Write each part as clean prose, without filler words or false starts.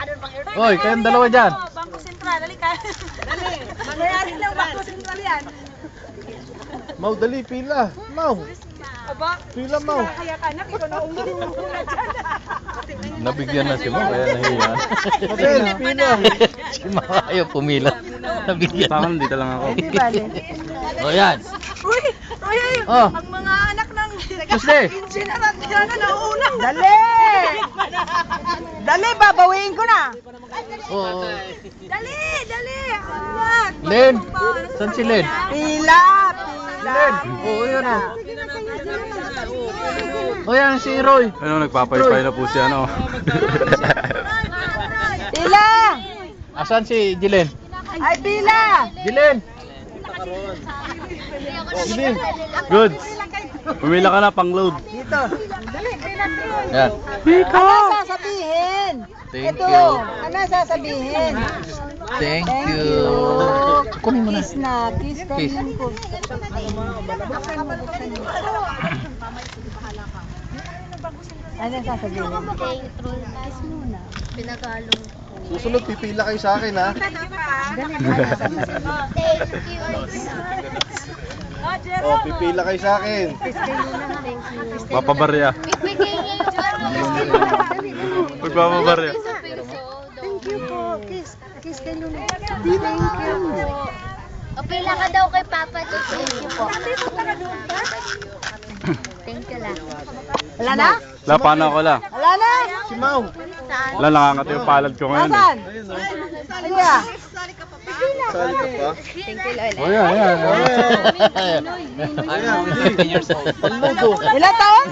doon pang airport. Oy, kayong dalawa dyan. Bangko Sentral, dali ka. Dali, mangyayari lang Bangko Sentral yan. Mau, dali, pila. Mau. Aba, Pila, Mau. kaya ka anak, ikaw na umuuna dyan. Nabigyan na si Mau, kaya nahiyan. Mabel, pila. Si Mau ayaw pumila. Nabigyan na. Parang dito lang ako. O yan. Uy, Oh. ang mga anak ng Tuesday. sinarang na nauuna. Dali! Dali, babawiin ko na. Oo. Dali, dali. Anak. Len, saan si Len? Pila, Len. Oo, yan o. O yan, si Roy. Ano, nagpapaypay na po siya, ano? Pila! Asan si Jilen? Ay, pila! Jilen. Jilen. Goods. Pumila ka na, pang-load. Dito. Yan. Ano sasabihin? Thank Ito, you. ano sasabihin? Thank Thank you. you. Kunin mo na. Kiss na, kiss ka Kiss. din po. Buksan mo, buksan mo. Ano sasabihin? Kiss muna. Pinagalong. Susunod, pipila kayo sa akin, ha? Dali, ano sasabihin? O, pipila kayo sa akin. Papabarya. Magpapabarya. Thank you po. Kiss. Kiss kay Luna. Thank you. Pila ka daw kay Papa. Thank you po. Thank you lang. Wala na? Lapan ako lang. Wala na? Si Mau. Wala, nakangati yung palad ko ngayon. Nasaan? Ayun, o. Halika. Sali ka pa? Thank you, Lola. O yan, yan. Ayan, 15 years old. Lugo. Ilan taon?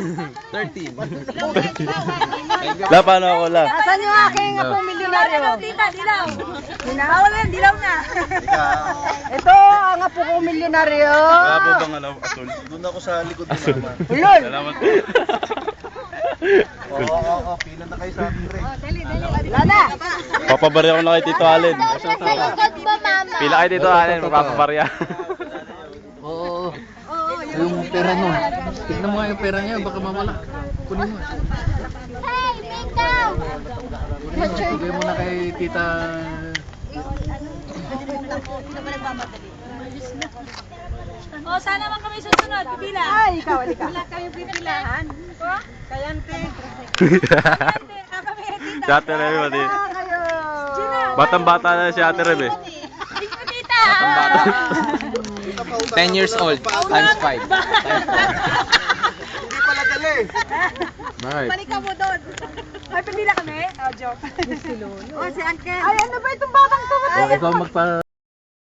Lapan ako lang. Nasaan yung aking apong milyonaryo? Tita, dilaw. Bawal yan, dilaw na. Ito ang apo kong milyonaryo. Wala po bang ano, asul? Doon ako sa likod ni Mama. Ulol. Salamat. Oo, pila na kayo sa akin, Re. Wala na. Papabarya ko na kay Tito Allen. Malungkot ba, Mama? Pila kay Tito Allen, magpapabarya. Oo. Yung pera mo. Tignan mo nga yung pera niya, baka mawala. Kunin mo. Hey, Mikaw! Bigay mo na kay Tita. Oh, sana naman kami susunod. Pipila. Ay, ikaw, halika. Wala kami pipilahan. Oh? Kayante. Si Ate Rebe, pati. Ah, kayo. Batang-bata na si Ate Rebe. Thank you, Tita. 10 years old, times 5. Hindi pala dali. Right. Balik ka mo doon. Ay, pipila kami? Oh, joke. Oh, si Uncle. Ay, ano ba itong batang to? O, ikaw magpa...